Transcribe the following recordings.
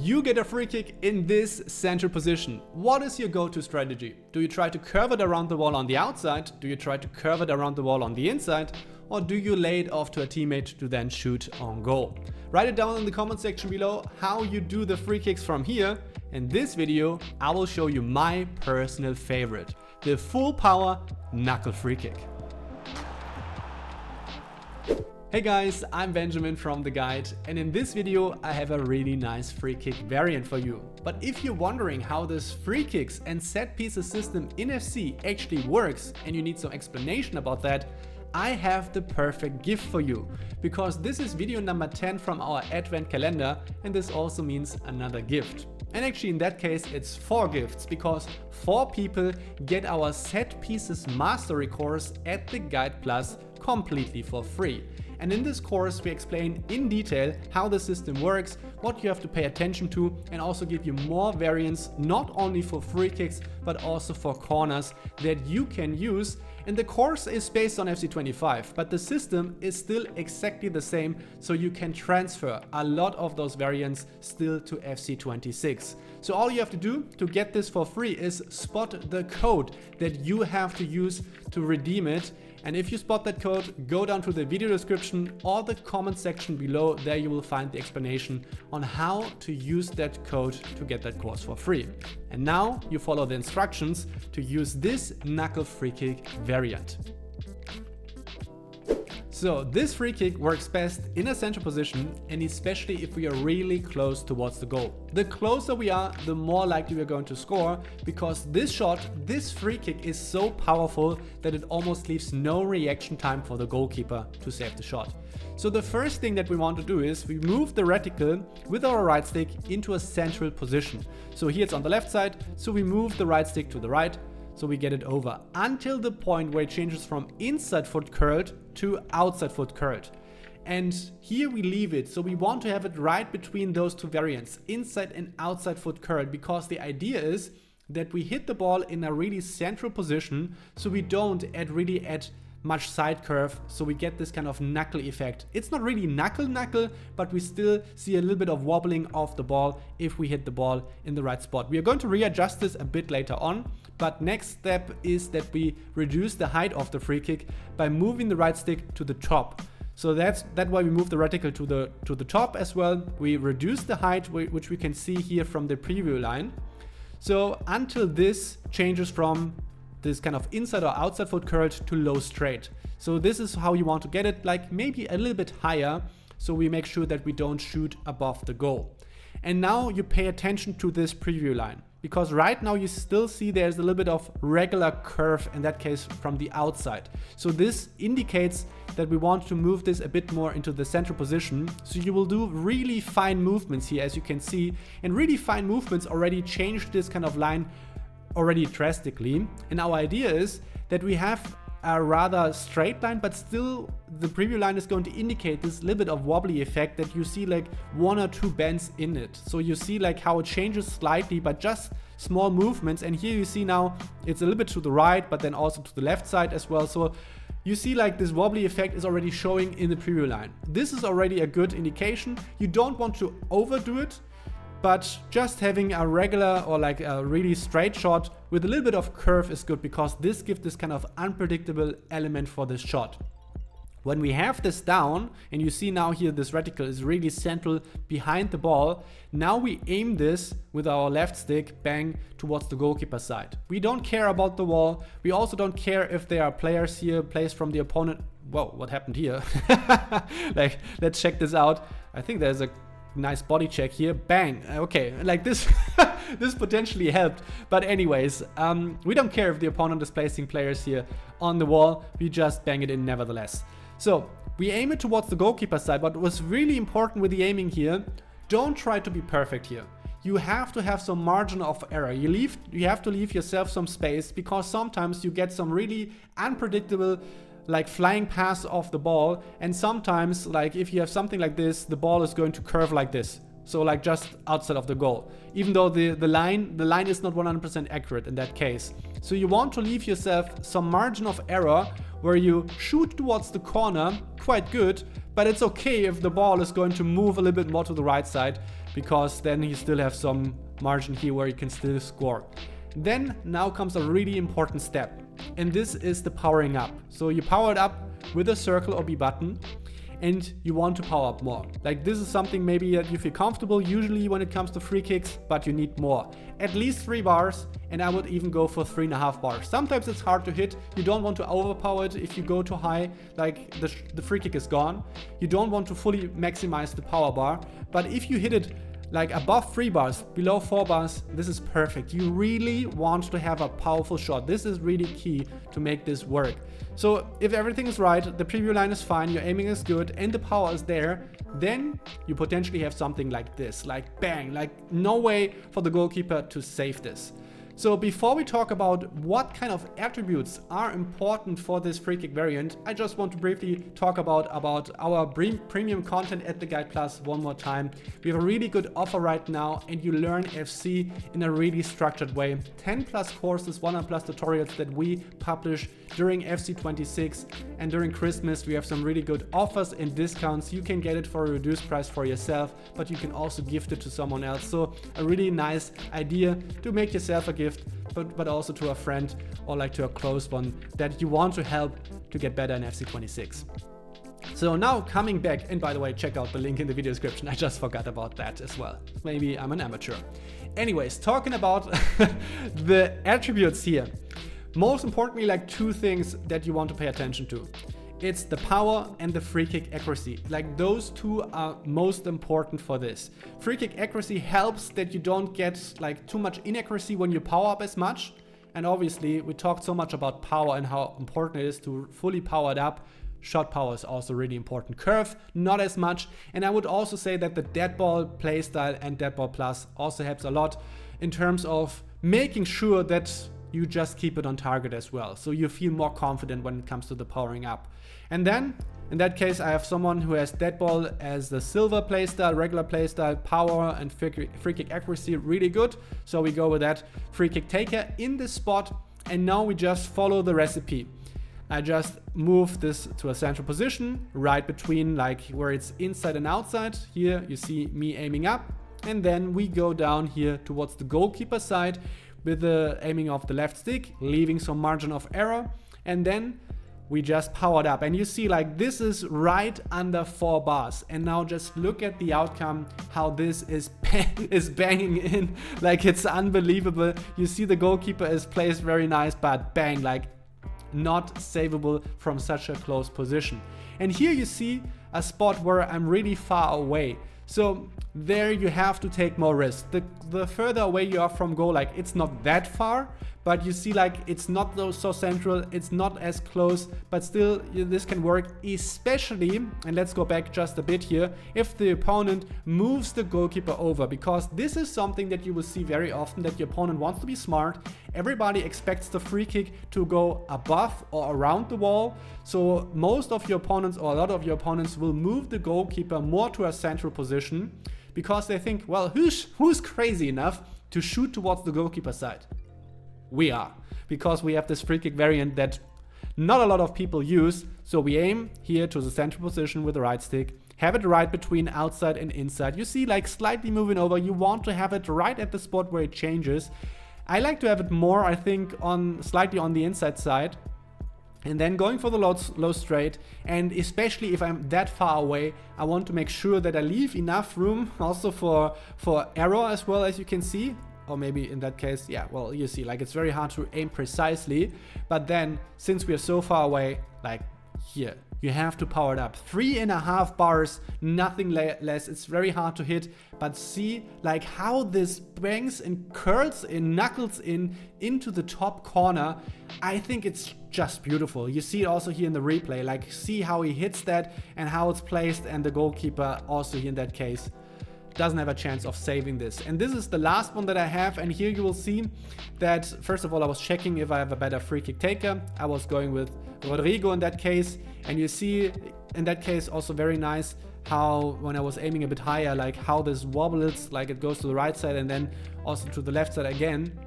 You get a free kick in this center position. What is your go-to strategy? Do you try to curve it around the wall on the outside? Do you try to curve it around the wall on the inside? Or do you lay it off to a teammate to then shoot on goal? Write it down in the comment section below how you do the free kicks from here. In this video, I will show you my personal favorite, the full power knuckle free kick. Hey guys, I'm Benjamin from The Guide, and in this video I have a really nice free kick variant for you. But if you're wondering how this free kicks and set pieces system in FC actually works and you need some explanation about that, I have the perfect gift for you, because this is video number 10 from our advent calendar, and this also means another gift. And actually in that case it's 4 gifts, because 4 people get our set pieces mastery course at the Guide Plus completely for free. And in this course we explain in detail how the system works, what you have to pay attention to, and also give you more variants not only for free kicks but also for corners that you can use. And the course is based on FC 25, but the system is still exactly the same, so you can transfer a lot of those variants still to FC 26. So all you have to do to get this for free is spot the code that you have to use to redeem it. And if you spot that code, go down to the video description or the comment section below. There you will find the explanation on how to use that code to get that course for free. And now you follow the instructions to use this knuckle free kick variant. So this free kick works best in a center position, and especially if we are really close towards the goal. The closer we are, the more likely we're going to score, because this free kick is so powerful that it almost leaves no reaction time for the goalkeeper to save the shot. So the first thing that we want to do is we move the reticle with our right stick into a central position. So here it's on the left side, so we move the right stick to the right, so we get it over until the point where it changes from inside foot curled to outside foot curled. And here we leave it, so we want to have it right between those two variants, inside and outside foot curled, because the idea is that we hit the ball in a really central position, so we don't really add much side curve, so we get this kind of knuckle effect. It's not really knuckle, but we still see a little bit of wobbling of the ball if we hit the ball in the right spot. We are going to readjust this a bit later on, but next step is that we reduce the height of the free kick by moving the right stick to the top. So that's why we move the reticle to the top as well. We reduce the height, which we can see here from the preview line. So until this changes from this kind of inside or outside foot curled to low straight. So this is how you want to get it, like maybe a little bit higher, so we make sure that we don't shoot above the goal. And now you pay attention to this preview line, because right now you still see there's a little bit of regular curve, in that case from the outside. So this indicates that we want to move this a bit more into the central position. So you will do really fine movements here, as you can see, and really fine movements already change this kind of line already drastically. And our idea is that we have a rather straight line, but still the preview line is going to indicate this little bit of wobbly effect that you see like 1 or 2 bends in it. So you see like how it changes slightly, but just small movements. And here you see now it's a little bit to the right, but then also to the left side as well. So you see like this wobbly effect is already showing in the preview line. This is already a good indication. You don't want to overdo it, but just having a regular or like a really straight shot with a little bit of curve is good, because this gives this kind of unpredictable element for this shot. When we have this down, and you see now here this reticle is really central behind the ball, now we aim this with our left stick, bang, towards the goalkeeper side. We don't care about the wall. We also don't care if there are players here, players from the opponent. Whoa, what happened here? Like, let's check this out. I think there's a nice body check here, bang. Okay, like this this potentially helped, but anyways, we don't care if the opponent is placing players here on the wall, we just bang it in nevertheless. So we aim it towards the goalkeeper side, but what's really important with the aiming here, don't try to be perfect here. You have to have some margin of error. You have to leave yourself some space, because sometimes you get some really unpredictable like flying pass off the ball, and sometimes like if you have something like this, the ball is going to curve like this, so like just outside of the goal, even though the line is not 100% accurate in that case. So you want to leave yourself some margin of error where you shoot towards the corner quite good, but it's okay if the ball is going to move a little bit more to the right side, because then you still have some margin here where you can still score. Then now comes a really important step, and this is the powering up. So you power it up with a circle or B button, and you want to power up more. Like this is something maybe that you feel comfortable usually when it comes to free kicks, but you need more. At least 3 bars, and I would even go for 3.5 bars. Sometimes it's hard to hit. You don't want to overpower it. If you go too high, like the free kick is gone. You don't want to fully maximize the power bar, but if you hit it like above 3 bars, below 4 bars, this is perfect. You really want to have a powerful shot. This is really key to make this work. So if everything is right, the preview line is fine, your aiming is good, and the power is there, then you potentially have something like this, like bang, like no way for the goalkeeper to save this. So before we talk about what kind of attributes are important for this free kick variant, I just want to briefly talk about our premium content at the Guide Plus one more time. We have a really good offer right now, and you learn FC in a really structured way. 10 plus courses, 100 plus tutorials that we publish during FC 26, and during Christmas we have some really good offers and discounts. You can get it for a reduced price for yourself, but you can also gift it to someone else. So a really nice idea to make yourself a gift, but also to a friend or like to a close one that you want to help to get better in FC 26. So now coming back, and by the way, check out the link in the video description. I just forgot about that as well. Maybe I'm an amateur. Anyways, talking about the attributes here. Most importantly, like 2 things that you want to pay attention to. It's the power and the free kick accuracy. Like those 2 are most important for this. Free kick accuracy helps that you don't get like too much inaccuracy when you power up as much. And obviously we talked so much about power and how important it is to fully power it up. Shot power is also really important. Curve, not as much. And I would also say that the dead ball playstyle and dead ball plus also helps a lot in terms of making sure that you just keep it on target as well. So you feel more confident when it comes to the powering up. And then in that case, I have someone who has dead ball as the silver playstyle, regular playstyle, power and free kick accuracy really good. So we go with that free kick taker in this spot. And now we just follow the recipe. I just move this to a central position, right between like where it's inside and outside. Here you see me aiming up. And then we go down here towards the goalkeeper side with the aiming of the left stick, leaving some margin of error. And then we just powered up, and you see like this is right under 4 bars. And now just look at the outcome, how this is banging in, like it's unbelievable. You see the goalkeeper is placed very nice, but bang, like not savable from such a close position. And here you see a spot where I'm really far away. So there you have to take more risk. The further away you are from goal, like it's not that far, but you see like it's not so central, it's not as close, but still this can work, especially, and let's go back just a bit here, if the opponent moves the goalkeeper over, because this is something that you will see very often, that your opponent wants to be smart. Everybody expects the free kick to go above or around the wall. So most of your opponents, or a lot of your opponents, will move the goalkeeper more to a central position because they think, well, who's crazy enough to shoot towards the goalkeeper side? We are, because we have this free kick variant that not a lot of people use. So we aim here to the central position with the right stick, have it right between outside and inside. You see like slightly moving over. You want to have it right at the spot where it changes. I like to have it more, I think, slightly on the inside side. And then going for the low straight, and especially if I'm that far away, I want to make sure that I leave enough room also for error as well, as you can see. Or maybe in that case, yeah, well, you see, like it's very hard to aim precisely. But then, since we are so far away, like here, you have to power it up. 3.5 bars, nothing less. It's very hard to hit, but see like how this bangs and curls and knuckles into the top corner. I think it's just beautiful. You see it also here in the replay, like see how he hits that and how it's placed, and the goalkeeper also here in that case doesn't have a chance of saving this. And this is the last one that I have, and here you will see that first of all I was checking if I have a better free kick taker. I was going with Rodrigo in that case, and you see in that case also very nice how when I was aiming a bit higher, like how this wobbles, like it goes to the right side and then also to the left side again.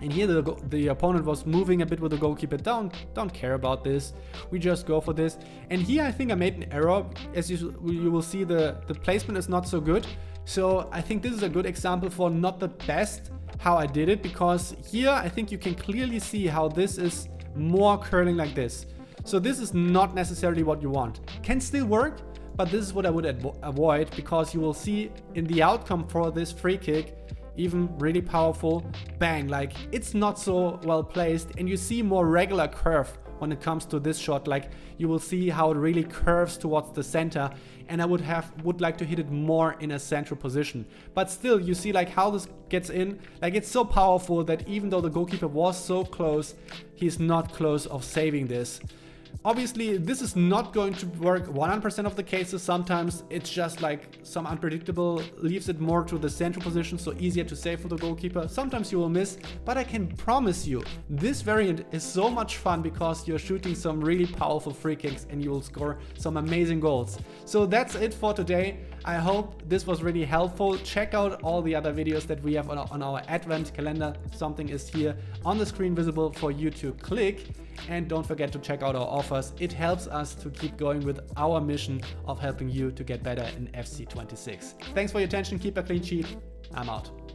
And here the opponent was moving a bit with the goalkeeper. Don't care about this. We just go for this. And here I think I made an error. As you will see, the placement is not so good. So I think this is a good example for not the best how I did it, because here I think you can clearly see how this is more curling like this. So this is not necessarily what you want. Can still work, but this is what I would avoid, because you will see in the outcome for this free kick, even really powerful, bang, like it's not so well placed, and you see more regular curve when it comes to this shot. Like you will see how it really curves towards the center, and I would like to hit it more in a central position. But still, you see like how this gets in, like it's so powerful that even though the goalkeeper was so close, he's not close of saving this. Obviously, this is not going to work 100% of the cases. Sometimes it's just like some unpredictable, leaves it more to the central position, so easier to save for the goalkeeper. Sometimes you will miss, but I can promise you, this variant is so much fun because you're shooting some really powerful free kicks and you will score some amazing goals. So that's it for today. I hope this was really helpful. Check out all the other videos that we have on our advent calendar. Something is here on the screen visible for you to click. And don't forget to check out our offers. It helps us to keep going with our mission of helping you to get better in FC 26. Thanks for your attention. Keep a clean sheet. I'm out.